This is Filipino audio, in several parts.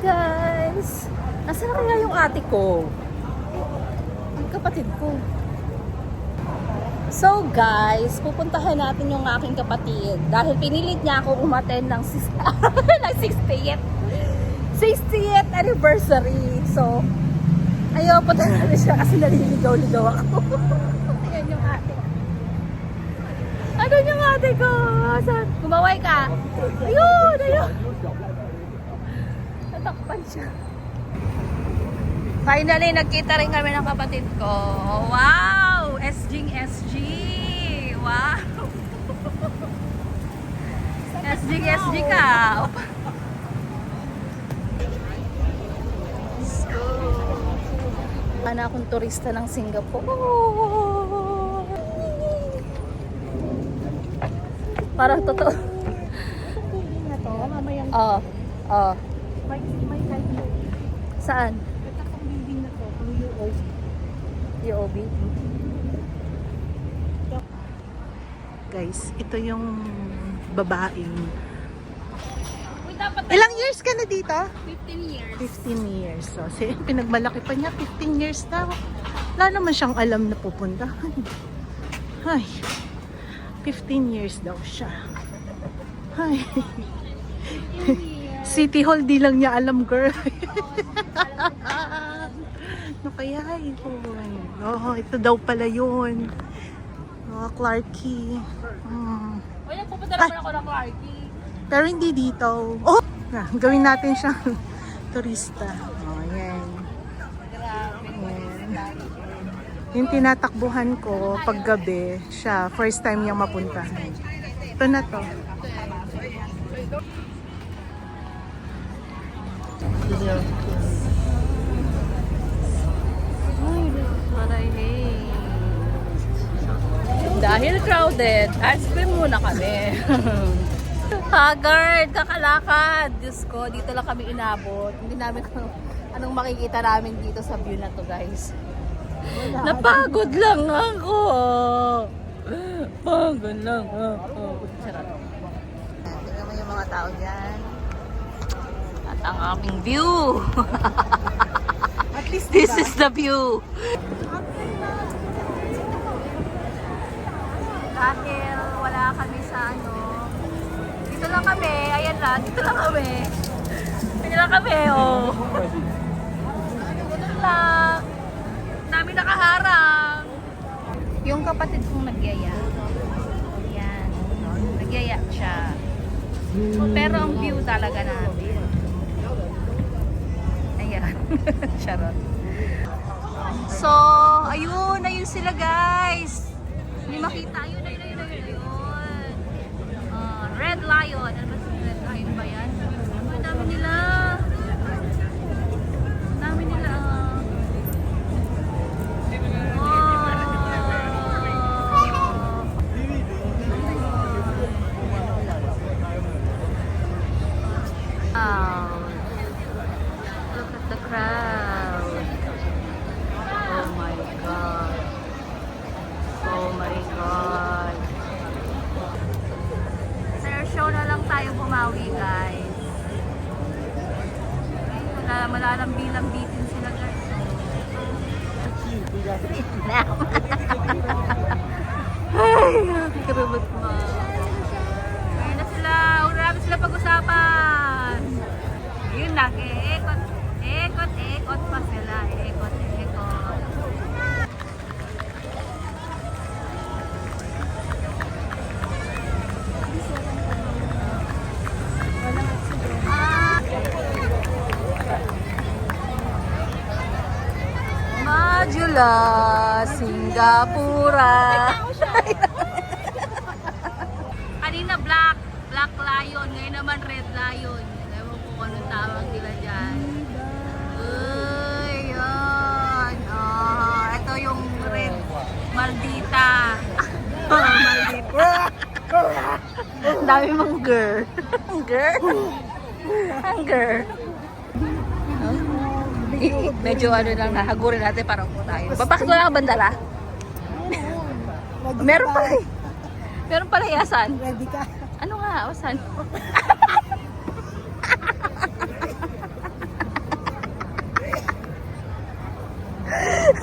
guys! Nasaan na kaya yung ate ko? Yung kapatid ko. So guys, pupuntahan natin yung aking kapatid. Dahil pinilit niya ako umattend ng 60th anniversary. So, ayaw, punta natin siya kasi naliligaw-ligaw ako. Ayan yung ate. Ano yung ate ko? Saan? Kumaway ka? Ayun! Ayun! Natakpan siya. Finally, nagkita rin kami ng kapatid ko. Wow! SG. Wow! SG ka. Let's go. Ana akong turista ng Singapore. Parang totoo. Building na to, mamayang may light mo. Saan? Ito ang building na to, ang UOB. UOB? Guys, ito yung babaeng. Ilang years ka na dito? 15 years. 15 years. So, pinagmalaki pa niya, 15 years na. Wala naman siyang alam na pupunta. Ay, 15 years daw siya. Ay. City Hall, di lang niya alam, girl. Ano kaya ito? Oh, ito daw pala yun. Oh, Clarkie. Wala, pupunta naman ako ng Clarkie. Pero hindi dito. Oh! Gawin natin siyang turista. Oh, yan. Yan. Yung tinatakbuhan ko pag gabi, siya, first time niyang mapuntahan. Ito na to. Dahil crowded, ice cream muna kami. Haggard, kakalakad. Diyos ko, dito lang kami inabot. Hindi namin kung anong makikita namin dito sa view na to, guys. Napagod lang ako. Pagod lang ako. Charot. Tingnan mo yung mga tao dyan. At ang aming view. At least This is the view. Dahil wala kami sa dito lang kami, ayan lang, dito lang kami. Dito lang kami, oh. Dito lang. Dami nakaharang. Yung kapatid kong nagyaya. Ayan. Nagyaya siya. Pero ang view talaga natin. Ayan. Charot. So, ayun sila, guys. Hindi makita. Ayun. Red Lion. Ano ba si Red Lion ba yan? Ang dami nila. Ang dami nila. Wow. Look at the crowd. Oh my God. Oh my God. Show na lang tayo bumawi, guys. Malalang bilang bitin sila, guys. Ay, karabot mo. Ayun na sila. Marami sila pag-usapan. Yun na. Ekot pa sila. Ekot. Majula, Singapura. Kanina black lion, ngayon naman red lion. Ewan ko kung anong tawag nila dyan. Uy, yun. Oh, ito yung red Maldita. Maldita. Ang dami mong girl. Girl. Medyo lang nahagurin natin para upo tayo. Bakit wala kang bandala? Meron pala eh. Meron pala yasan. Ready ka? Ano nga? Asan?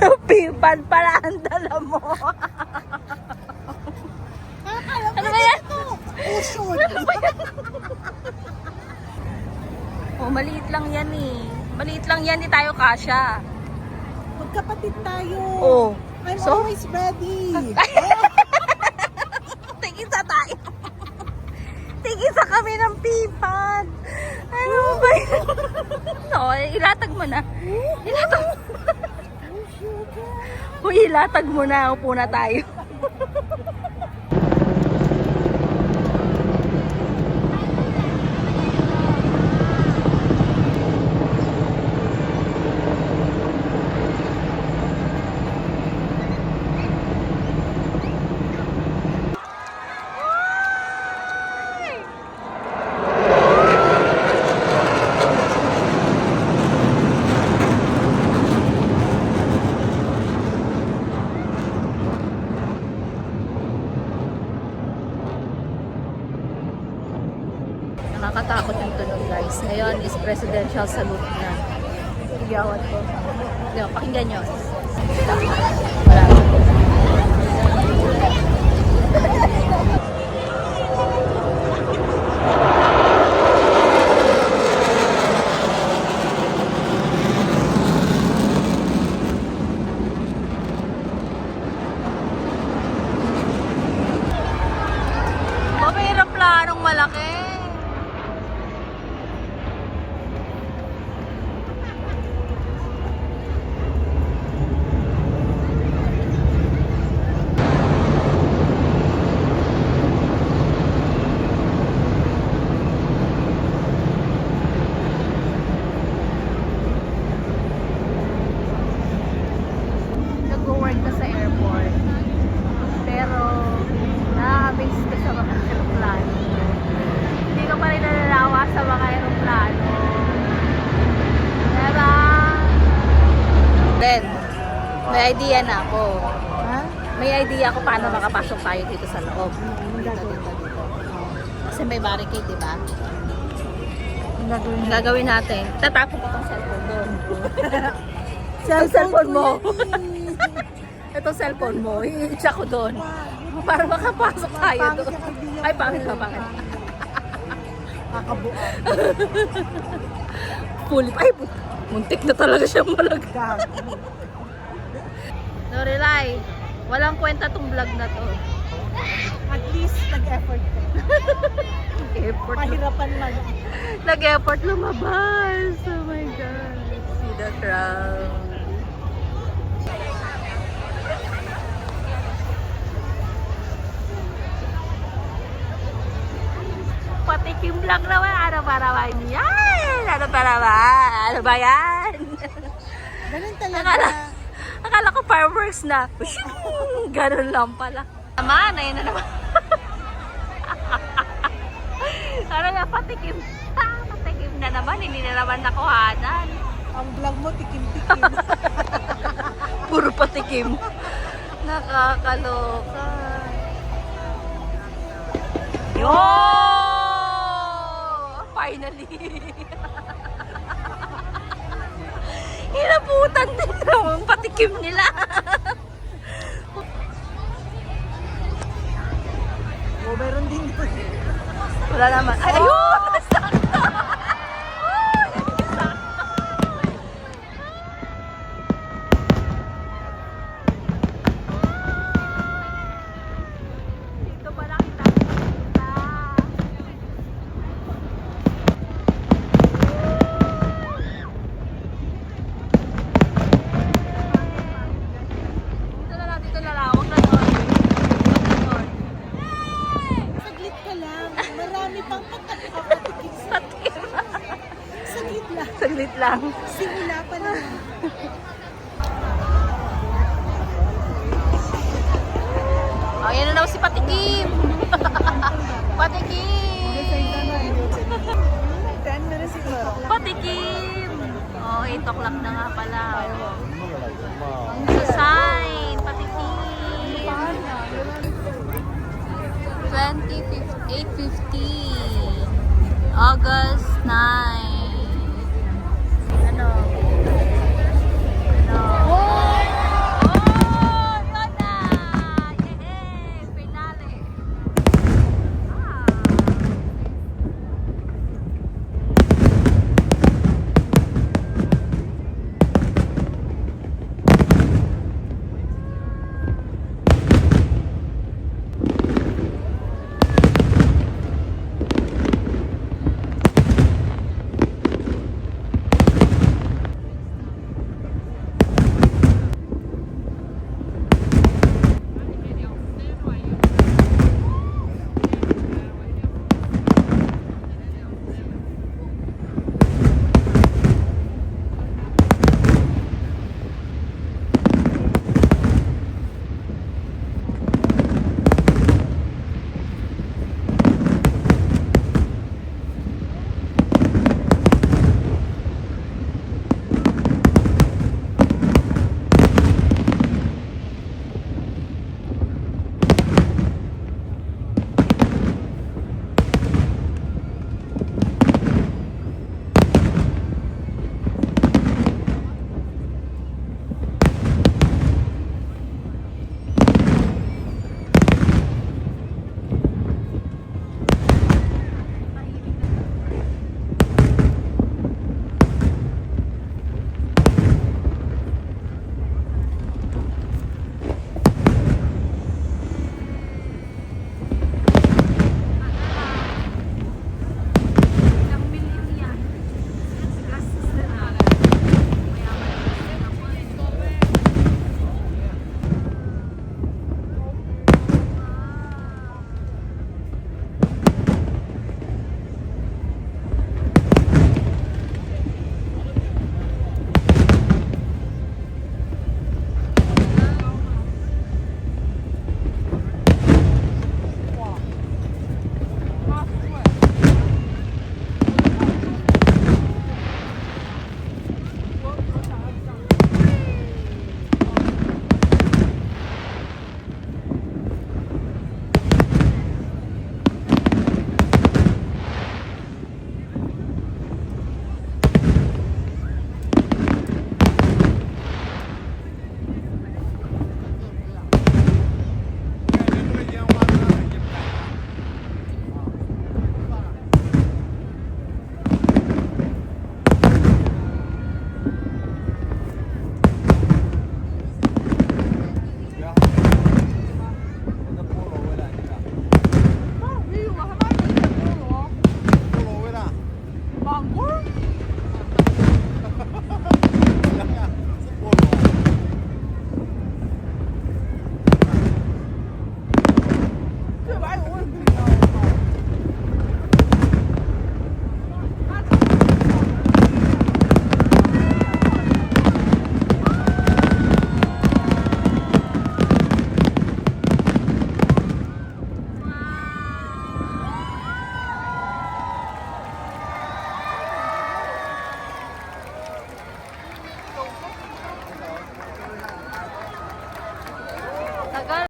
Pipan pala ang dala mo. Ano ba yan? Uson. Oh, maliit lang yan eh. Maliit lang yan, di tayo kasya. Magkapatid tayo. Oh. I'm So? always ready. Tigisa tayo. Tigisa kami ng pipan. Ano ba yun? No, ilatag mo na. Ilatag mo. Uy, ilatag mo na. Upo na tayo. Nakakatakot yung tunog, guys. Ngayon is presidential salute na. Igawat ko. Yo, pakinggan nyo. Wala. May aeroplanong malaki. Nag-work ka sa airport, pero na-amaze ka sa mga aeroplano. Hindi ka pa rin nalalawa sa mga aeroplano. Diba? Then, may idea na ako. Ha? May idea ako paano makapasok tayo dito sa loob. Anong gagawin? Kasi may barricade, diba? Anong gagawin? Ang gagawin natin, tatapon ko tong cellphone doon. Cellphone mo. Itong cellphone mo, i-itch ako doon. Para makapasok tayo doon. Ay, pangit ka, pangit. Kakabuan. Ay, muntik na talaga siya malagay. No, Relay, walang kwenta tong vlog na to. At least nag-effort ka. Effort. Mahirapan man. Nag-effort lumabas. Oh my God. See the crowd. Patikim lang naman. Ano ba naman yan? Ano ba naman? Ano ba yan? Ganun talaga. Akala ko fireworks na. Ganun lang pala. Naman, ayun na naman. Ano na, patikim. Patikim na naman. Hindi na naman nakuhanan. Ang vlog mo, tikim-tikim. Puro patikim. Nakakaloka. Yo! Finally! Hinaputan din naman patikim nila. O, meron din dito. Wala naman. Ay, ayun! Sakto! Dito pala kita. Dito na lang. Huwag na doon. Huwag na doon. Saglit ka lang. Marami pang patikim. Patikim. Saglit lang. Saglit lang. Simula pa lang. Oh, yan na naman si Patikim. Patikim. 10 minutes ito. Patikim. Oh, 8 o'clock na nga pala. Sa sign, Patikim. 8:50. August 9.